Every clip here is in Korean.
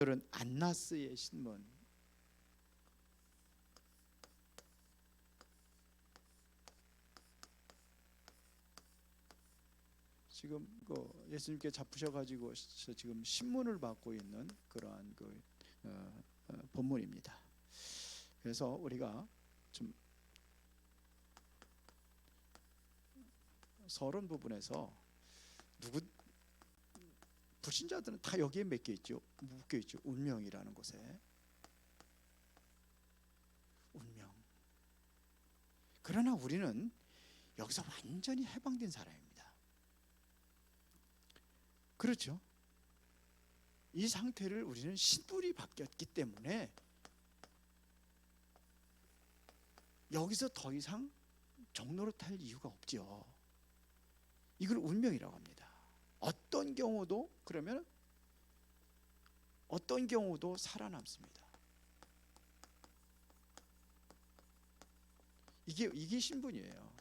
오늘은 안나스의 신문. 지금 예수님께 잡으셔가지고 지금 신문을 받고 있는 그러한 본문입니다. 그래서 우리가 좀 서론 부분에서 불신자들은 다 여기에 묶여 있죠. 운명이라는 곳에. 운명. 그러나 우리는 여기서 완전히 해방된 사람입니다. 그렇죠? 이 상태를 우리는 신분이 바뀌었기 때문에 여기서 더 이상 종로로 탈 이유가 없죠. 이걸 운명이라고 합니다. 어떤 경우도 살아남습니다. 이게 신분이에요.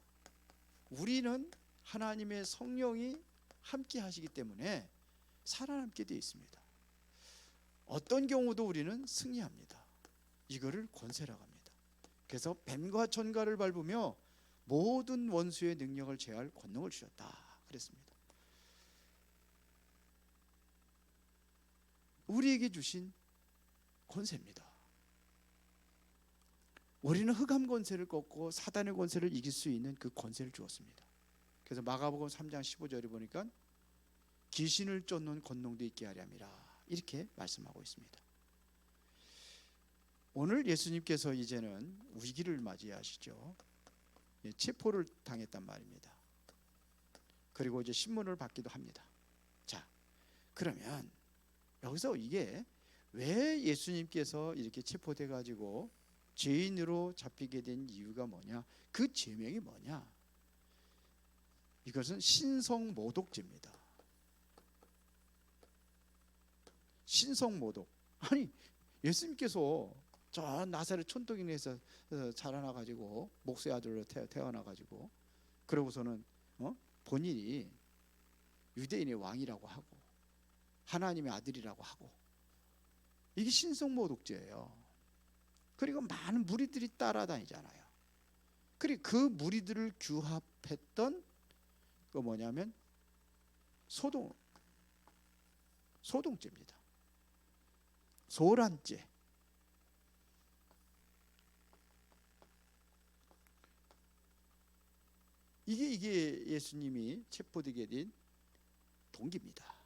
우리는 하나님의 성령이 함께 하시기 때문에 살아남게 되어 있습니다. 어떤 경우도 우리는 승리합니다. 이거를 권세라고 합니다. 그래서 뱀과 천가를 밟으며 모든 원수의 능력을 제할 권능을 주셨다 그랬습니다. 우리에게 주신 권세입니다. 우리는 흑암 권세를 꺾고 사단의 권세를 이길 수 있는 그 권세를 주었습니다. 그래서 마가복음 3장 15절에 보니까 귀신을 쫓는 권능도 있게 하려 함이라 이렇게 말씀하고 있습니다. 오늘 예수님께서 이제는 위기를 맞이하시죠. 체포를 당했단 말입니다. 그리고 이제 신문을 받기도 합니다. 자, 그러면 여기서 이게 왜 예수님께서 이렇게 체포돼 가지고 죄인으로 잡히게 된 이유가 뭐냐? 그 죄명이 뭐냐? 이것은 신성모독죄입니다. 신성모독. 아니, 예수님께서 저 나사렛 촌동네에서 자라나 가지고 목수의 아들로 태어나 가지고 그러고서는 본인이 유대인의 왕이라고 하고 하나님의 아들이라고 하고, 이게 신성모독죄예요. 그리고 많은 무리들이 따라다니잖아요. 그리고 그 무리들을 규합했던 그 뭐냐면 소동죄입니다. 소란죄. 이게 예수님이 체포되게 된 동기입니다.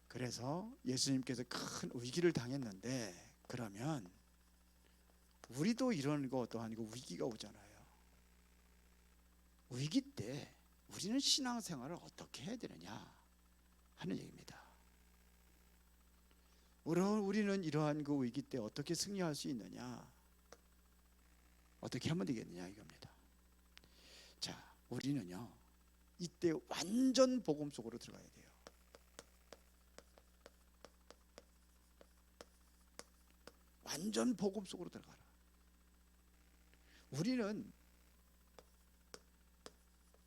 그래서 예수님께서 큰 위기를 당했는데, 그러면 우리도 이런 거 또한 위기가 오잖아요. 위기 때 우리는 신앙생활을 어떻게 해야 되느냐 하는 얘기입니다. 우리는 이러한 그 위기 때 어떻게 승리할 수 있느냐, 어떻게 하면 되겠느냐 이겁니다. 자, 우리는요 이때 완전 복음 속으로 들어가야 돼요. 완전 복음 속으로 들어가라. 우리는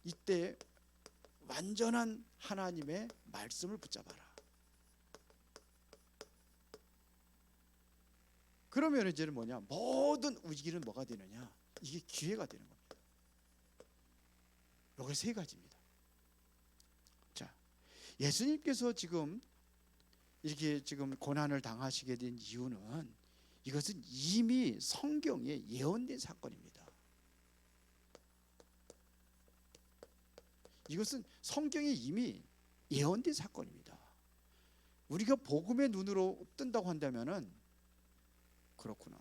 이때 완전한 하나님의 말씀을 붙잡아라. 그러면 이제는 뭐냐? 모든 위기는 뭐가 되느냐? 이게 기회가 되는 겁니다. 여기 세 가지입니다. 자, 예수님께서 지금 이렇게 지금 고난을 당하시게 된 이유는, 이것은 이미 성경에 예언된 사건입니다. 이것은 성경에 이미 예언된 사건입니다. 우리가 복음의 눈으로 뜬다고 한다면은 그렇구나,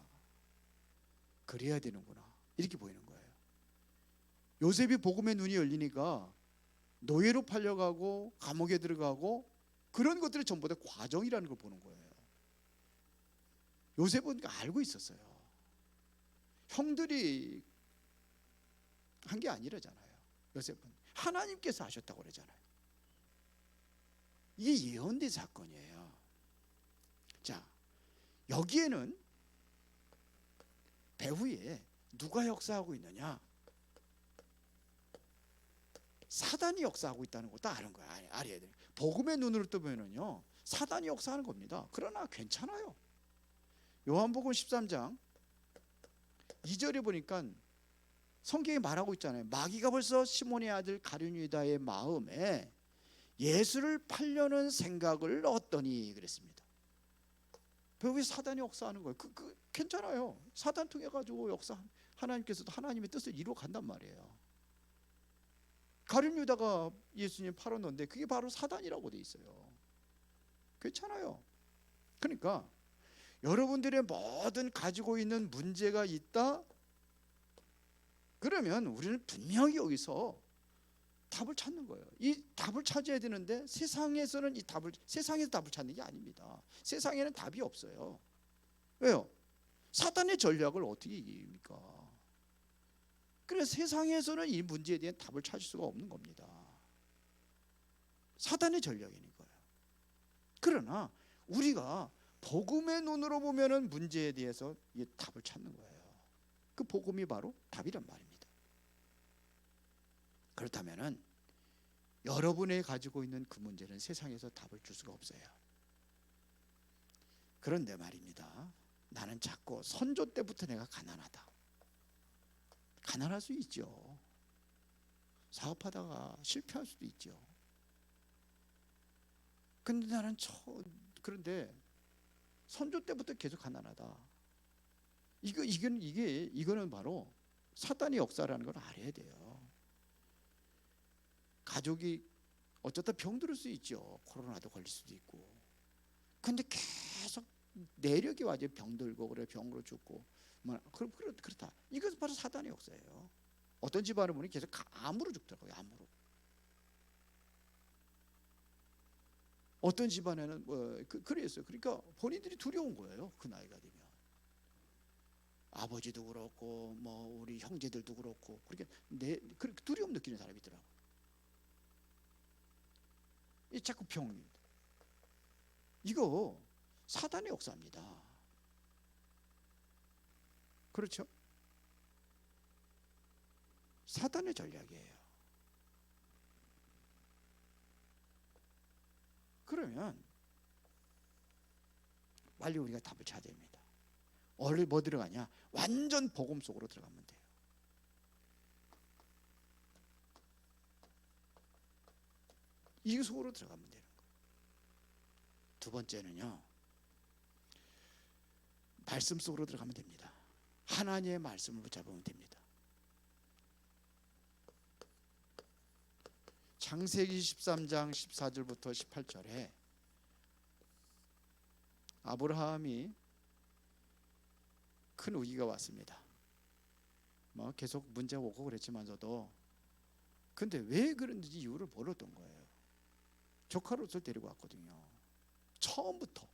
그래야 되는구나 이렇게 보이는 거예요. 요셉이 복음의 눈이 열리니까 노예로 팔려가고 감옥에 들어가고 그런 것들이 전부 다 과정이라는 걸 보는 거예요. 요셉은 알고 있었어요. 형들이 한 게 아니라잖아요. 요셉은 하나님께서 하셨다고 그러잖아요. 이게 예언된 사건이에요. 자, 여기에는 배후에 누가 역사하고 있느냐? 사단이 역사하고 있다는 것도 아는 거야. 알아야 돼. 복음의 눈으로 뜨면은요, 사단이 역사하는 겁니다. 그러나 괜찮아요. 요한복음 13장 2절에 보니까 성경이 말하고 있잖아요. 마귀가 벌써 시몬의 아들 가룟유다의 마음에 예수를 팔려는 생각을 얻더니 그랬습니다. 왜 사단이 역사하는 거예요? 괜찮아요. 사단 통해 가지고 하나님께서도 하나님의 뜻을 이루어 간단 말이에요. 가룟유다가 예수님 팔았는데 그게 바로 사단이라고 돼 있어요. 괜찮아요. 그러니까 여러분들의 모든 가지고 있는 문제가 있다? 그러면 우리는 분명히 여기서 답을 찾는 거예요. 이 답을 찾아야 되는데 세상에서 답을 찾는 게 아닙니다. 세상에는 답이 없어요. 왜요? 사단의 전략을 어떻게 이깁니까? 그래서 세상에서는 이 문제에 대한 답을 찾을 수가 없는 겁니다. 사단의 전략이니까요. 그러나 우리가 복음의 눈으로 보면은 문제에 대해서 이 답을 찾는 거예요. 그 복음이 바로 답이란 말입니다. 그렇다면은 여러분이 가지고 있는 그 문제는 세상에서 답을 줄 수가 없어요. 그런데 말입니다. 나는 자꾸 선조 때부터 내가 가난하다. 가난할 수 있죠. 사업하다가 실패할 수도 있죠. 근데 그런데 선조 때부터 계속 가난하다. 이거는 바로 사단의 역사라는 걸 알아야 돼요. 가족이 어쩌다 병들을 수 있죠. 코로나도 걸릴 수도 있고. 근데 계속 내력이 와서 병들고 그래 병으로 죽고 그렇다. 이것은 바로 사단의 역사예요. 어떤 집안을 보니 계속 암으로 죽더라고요. 암으로. 어떤 집안에는 그랬어요. 그러니까 본인들이 두려운 거예요. 그 나이가 되면 아버지도 그렇고 우리 형제들도 그렇고 그렇게 두려움 느끼는 사람이 있더라고요. 이 자꾸 병입니다. 이거 사단의 역사입니다. 그렇죠? 사단의 전략이에요. 그러면 빨리 우리가 답을 찾아야 됩니다. 뭐 들어가냐? 완전 복음 속으로 들어가면 돼요. 이 속으로 들어가면 되는 거예요. 두 번째는요, 말씀 속으로 들어가면 됩니다. 하나님의 말씀을 붙잡으면 됩니다. 창세기 13장 14절부터 18절에 아브라함이 큰 위기가 왔습니다. 계속 문제가 오고 그랬지만서도 근데 왜 그런지 이유를 몰랐던 거예요. 조카로서 데리고 왔거든요. 처음부터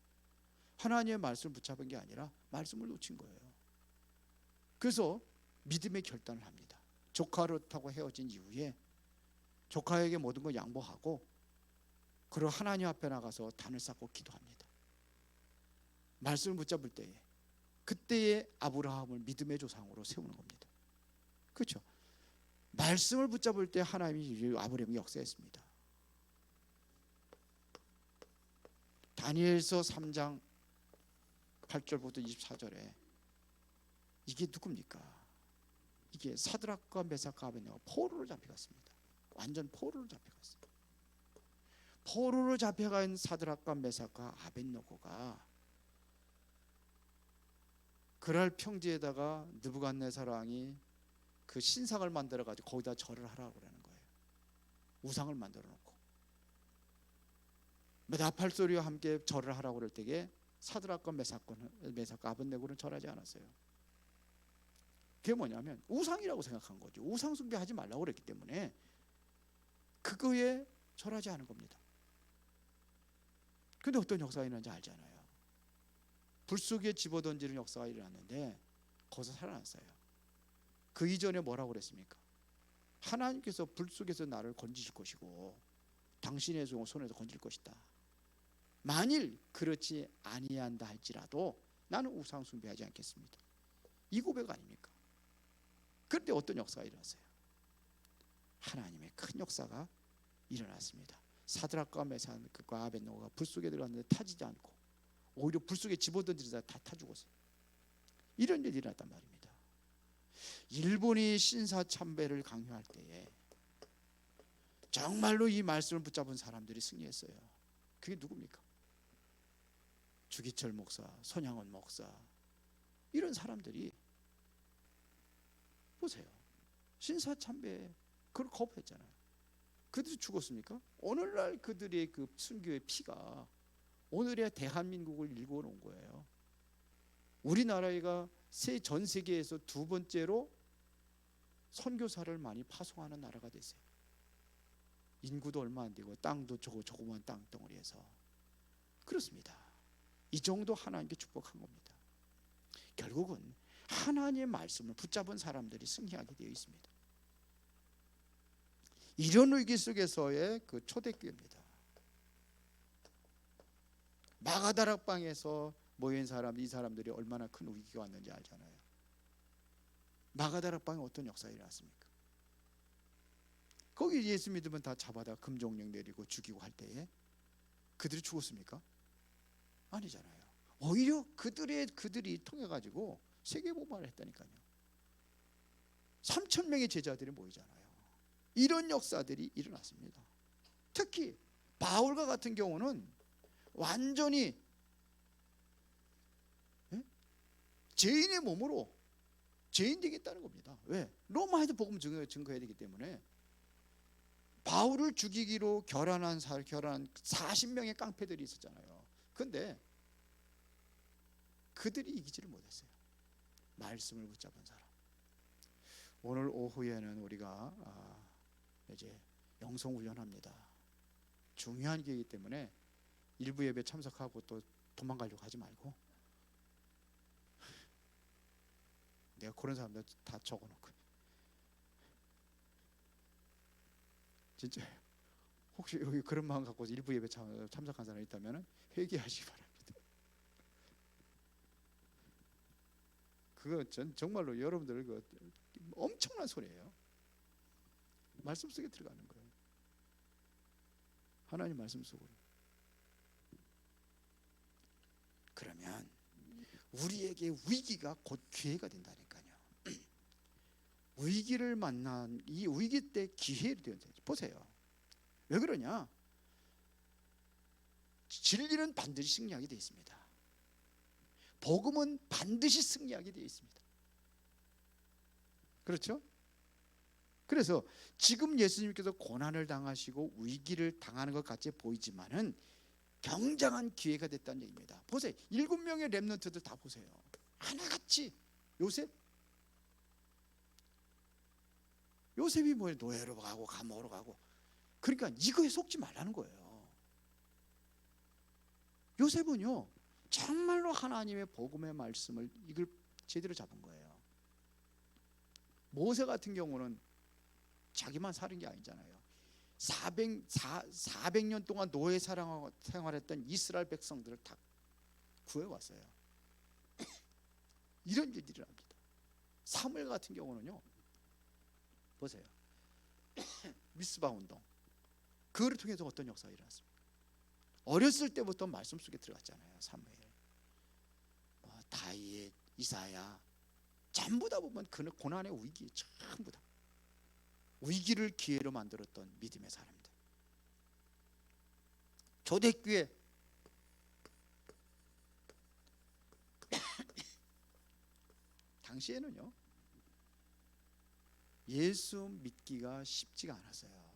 하나님의 말씀을 붙잡은 게 아니라 말씀을 놓친 거예요. 그래서 믿음의 결단을 합니다. 조카로하고 헤어진 이후에 조카에게 모든 걸 양보하고 그리고 하나님 앞에 나가서 단을 쌓고 기도합니다. 말씀을 붙잡을 때에 그때의 아브라함을 믿음의 조상으로 세우는 겁니다. 그렇죠? 말씀을 붙잡을 때 하나님이 아브라함이 역사했습니다. 다니엘서 3장 8절부터 24절에 이게 누굽니까? 이게 사드락과 메삭과 아벳네고가 포로로 잡혀갔습니다. 완전 포로로 잡혀갔습니다. 포로로 잡혀간 사드락과 메삭과 아벳네고가 그랄 평지에다가 느부갓네살 왕이 그 신상을 만들어 가지고 거기다 절을 하라고 그러는 거예요. 우상을 만들어 놓고 나팔 소리와 함께 절을 하라고 그럴 때에 사드락과 메삭과 아벳네고는 절하지 않았어요. 그게 뭐냐면 우상이라고 생각한 거죠. 우상 숭배하지 말라고 그랬기 때문에 그거에 절하지 않은 겁니다. 근데 어떤 역사가 일어난지 알잖아요. 불 속에 집어던지는 역사가 일어났는데 거기서 살아났어요. 그 이전에 뭐라고 그랬습니까? 하나님께서 불 속에서 나를 건지실 것이고 당신의 손에서 건질 것이다. 만일 그렇지 아니한다 할지라도 나는 우상 숭배하지 않겠습니다. 이 고백 아닙니까? 그런데 어떤 역사가 일어났어요? 하나님의 큰 역사가 일어났습니다. 사드락과 메삭과 아벳노고가 불 속에 들어갔는데 타지지 않고 오히려 불 속에 집어던지자 다 타 죽었어요. 이런 일이 일어났단 말입니다. 일본이 신사참배를 강요할 때에 정말로 이 말씀을 붙잡은 사람들이 승리했어요. 그게 누굽니까? 주기철 목사, 손양원 목사, 이런 사람들이 보세요. 신사참배 그걸 거부했잖아요. 그들이 죽었습니까? 오늘날 그들의 그 순교의 피가 오늘의 대한민국을 일구어 놓은 거예요. 우리나라가 전 세계에서 두 번째로 선교사를 많이 파송하는 나라가 됐어요. 인구도 얼마 안 되고 땅도 조그만 땅덩어리에서. 그렇습니다. 이 정도 하나님께 축복한 겁니다. 결국은 하나님의 말씀을 붙잡은 사람들이 승리하게 되어 있습니다. 이런 위기 속에서의 그 초대교회입니다. 마가다락방에서 모인 사람, 이 사람들이 얼마나 큰 위기가 왔는지 알잖아요. 마가다락방에 어떤 역사가 일어났습니까? 거기 예수 믿으면 다 잡아다 금종령 내리고 죽이고 할 때에 그들이 죽었습니까? 아니잖아요. 오히려 그들이 통해 가지고 세계복음을 했다니까요. 3,000명의 제자들이 모이잖아요. 이런 역사들이 일어났습니다. 특히 바울과 같은 경우는 완전히 죄인의 몸으로 죄인 되겠다는 겁니다. 왜? 로마에도 복음 증거해야 되기 때문에. 바울을 죽이기로 결혼한 40명의 깡패들이 있었잖아요. 그런데 그들이 이기지를 못했어요. 말씀을 붙잡은 사람. 오늘 오후에는 우리가 이제 영성훈련합니다. 중요한 기회이기 때문에 일부 예배 참석하고 또 도망가려고 하지 말고, 내가 그런 사람들 다 적어놓고, 진짜 혹시 여기 그런 마음 갖고 일부 예배 참석한 사람이 있다면 회개하시기 바랍니다. 그거 정말로 여러분들 그 엄청난 소리예요. 말씀 속에 들어가는 거예요. 하나님 말씀 속으로. 그러면 우리에게 위기가 곧 기회가 된다니까요. 위기를 만난 이 위기 때 기회를 되어야 보세요. 왜 그러냐? 진리는 반드시 승리하게 되어 있습니다. 복음은 반드시 승리하게 되어 있습니다. 그렇죠? 그래서 지금 예수님께서 고난을 당하시고 위기를 당하는 것 같이 보이지만은 굉장한 기회가 됐다는 얘기입니다. 보세요. 7명의 렘넌트들 다 보세요. 하나같이 요셉이 뭐 노예로 가고 감옥으로 가고, 그러니까 이거에 속지 말라는 거예요. 요셉은요 정말로 하나님의 복음의 말씀을 이걸 제대로 잡은 거예요. 모세 같은 경우는 자기만 사는 게 아니잖아요. 400년 동안 노예 생활했던 이스라엘 백성들을 다 구해왔어요. 이런 일이 일어납니다. 사무엘 같은 경우는요, 보세요. 미스바 운동, 그거를 통해서 어떤 역사가 일어났습니까? 어렸을 때부터 말씀 속에 들어갔잖아요. 사무엘, 다윗, 이사야, 전부 다 보면 그 고난의 위기, 전부 다 위기를 기회로 만들었던 믿음의 사람들. 초대교회 당시에는요 예수 믿기가 쉽지가 않았어요.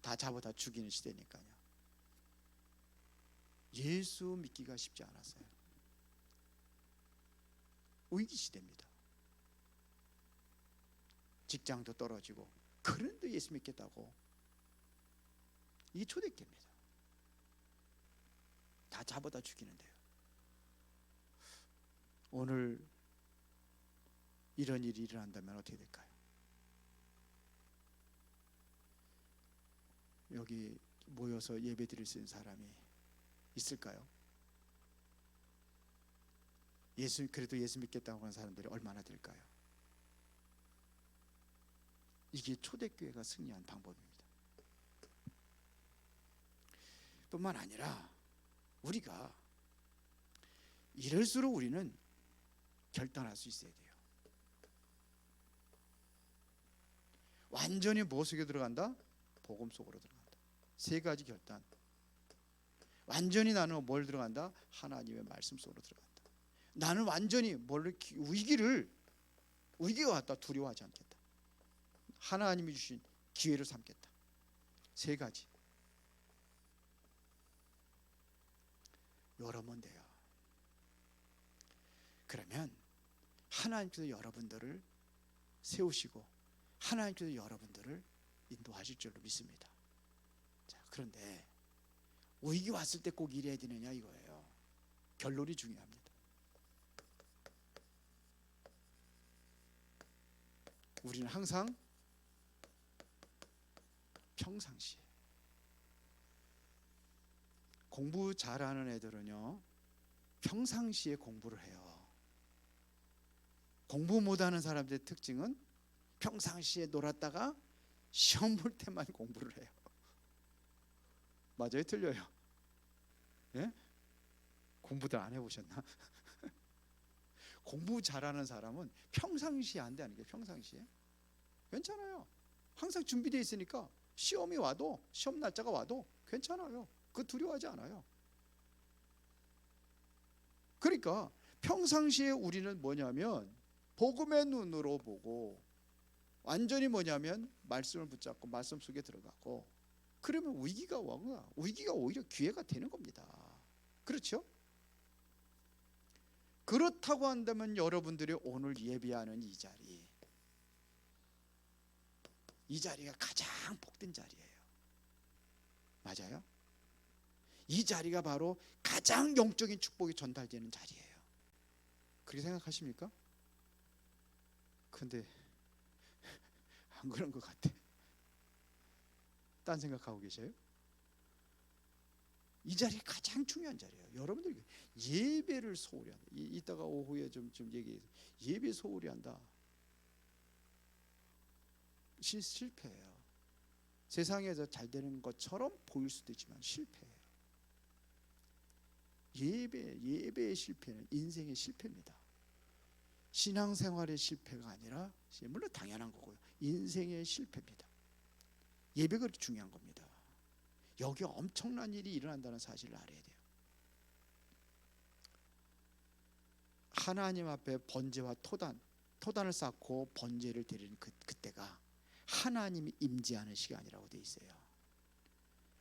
다 잡아다 죽이는 시대니까요. 예수 믿기가 쉽지 않았어요. 위기 시대입니다. 직장도 떨어지고, 그런데 예수 믿겠다고. 이게 초대교회입니다. 다 잡아다 죽이는데요. 오늘 이런 일이 일어난다면 어떻게 될까요? 여기 모여서 예배 드릴 수 있는 사람이 있을까요? 그래도 예수 믿겠다고 하는 사람들이 얼마나 될까요? 이게 초대교회가 승리한 방법입니다. 뿐만 아니라 우리가 이럴수록 우리는 결단할 수 있어야 돼요. 완전히 무엇 속에 들어간다? 복음 속으로 들어간다. 세 가지 결단. 완전히 나는 뭘 들어간다? 하나님의 말씀 속으로 들어간다. 나는 완전히 위기가 왔다 두려워하지 않겠다. 하나님이 주신 기회를 삼겠다. 세 가지. 열어면 돼요. 그러면 하나님께서 여러분들을 세우시고 하나님께서 여러분들을 인도하실 줄로 믿습니다. 자, 그런데 위기 왔을 때 꼭 이래야 되느냐 이거예요. 결론이 중요합니다. 우리는 항상 평상시에 공부 잘하는 애들은요 평상시에 공부를 해요. 공부 못하는 사람들의 특징은 평상시에 놀았다가 시험 볼 때만 공부를 해요. 맞아요? 틀려요? 예? 공부들 안 해보셨나? 공부 잘하는 사람은 평상시에 안 되는 게 평상시에 괜찮아요. 항상 준비되어 있으니까 시험이 와도 시험 날짜가 와도 괜찮아요. 그거 두려워하지 않아요. 그러니까 평상시에 우리는 뭐냐면 복음의 눈으로 보고 완전히 뭐냐면 말씀을 붙잡고 말씀 속에 들어가고 그러면 위기가 오히려 기회가 되는 겁니다. 그렇죠? 그렇다고 한다면 여러분들이 오늘 예배하는 이 자리가 가장 복된 자리예요. 맞아요? 이 자리가 바로 가장 영적인 축복이 전달되는 자리예요. 그렇게 생각하십니까? 근데 안 그런 것 같아. 딴 생각하고 계세요? 이 자리가 가장 중요한 자리예요. 여러분들 예배를 소홀히 한다. 이따가 오후에 좀 얘기해서 예배 소홀히 한다. 실패해요. 세상에서 잘 되는 것처럼 보일 수도 있지만 실패해요. 예배의 실패는 인생의 실패입니다. 신앙생활의 실패가 아니라 물론 당연한 거고요. 인생의 실패입니다. 예배가 그렇게 중요한 겁니다. 여기 엄청난 일이 일어난다는 사실을 알아야 돼요. 하나님 앞에 번제와 토단을 쌓고 번제를 드리는 그때가 하나님이 임재하는 시간이라고 돼 있어요.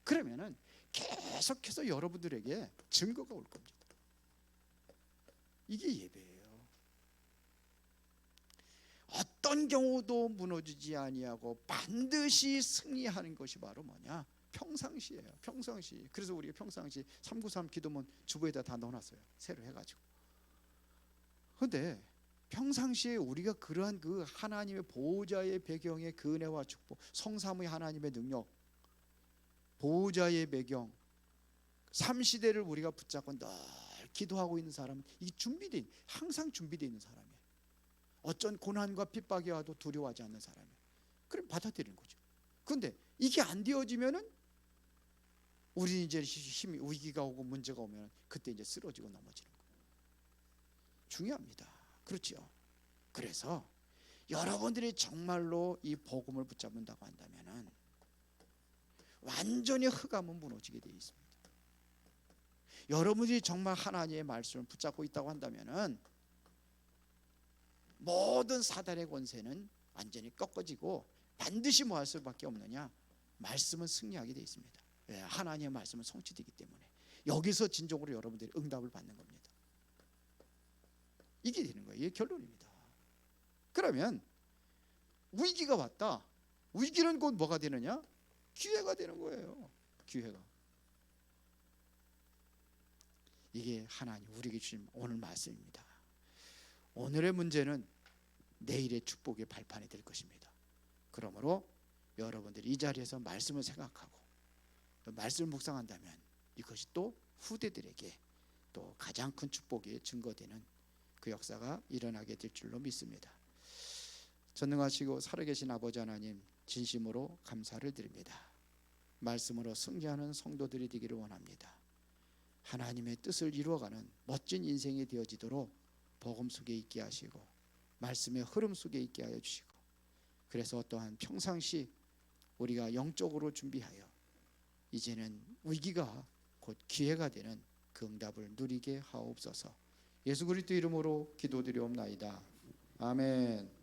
그러면은 계속해서 여러분들에게 증거가 올 겁니다. 이게 예배예요. 어떤 경우도 무너지지 아니하고 반드시 승리하는 것이 바로 뭐냐? 평상시예요. 평상시. 그래서 우리가 평상시 393 기도문 주보에다 다 넣어놨어요. 새로 해가지고. 그런데 평상시에 우리가 그러한 그 하나님의 보호자의 배경의 그 은혜와 축복, 성삼의 하나님의 능력, 보호자의 배경, 삼시대를 우리가 붙잡고 늘 기도하고 있는 사람은 이 항상 준비되어 있는 사람이에요. 어쩐 고난과 핍박이 와도 두려워하지 않는 사람이에요. 그럼 받아들이는 거죠. 그런데 이게 안 되어지면은 우리 이제 힘이 위기가 오고 문제가 오면 그때 이제 쓰러지고 넘어지는 거예요. 중요합니다. 그렇죠. 그래서 여러분들이 정말로 이 복음을 붙잡는다고 한다면은 완전히 흑암은 무너지게 되어 있습니다. 여러분들이 정말 하나님의 말씀을 붙잡고 있다고 한다면은 모든 사단의 권세는 완전히 꺾어지고 반드시 뭐 할 수밖에 없느냐? 말씀은 승리하게 되어 있습니다. 왜? 하나님의 말씀은 성취되기 때문에 여기서 진정으로 여러분들이 응답을 받는 겁니다. 이게 되는 거예요. 이게 결론입니다. 그러면 위기가 왔다. 위기는 곧 뭐가 되느냐? 기회가 되는 거예요. 기회가. 이게 하나님 우리에게 주신 오늘 말씀입니다. 오늘의 문제는 내일의 축복의 발판이 될 것입니다. 그러므로 여러분들이 이 자리에서 말씀을 생각하고 말씀을 묵상한다면 이것이 또 후대들에게 또 가장 큰 축복의 증거되는 그 역사가 일어나게 될 줄로 믿습니다. 전능하시고 살아계신 아버지 하나님 진심으로 감사를 드립니다. 말씀으로 승리하는 성도들이 되기를 원합니다. 하나님의 뜻을 이루어가는 멋진 인생이 되어지도록 복음 속에 있게 하시고 말씀의 흐름 속에 있게 하여 주시고, 그래서 또한 평상시 우리가 영적으로 준비하여 이제는 위기가 곧 기회가 되는 그 응답을 누리게 하옵소서. 예수 그리스도 이름으로 기도드리옵나이다. 아멘.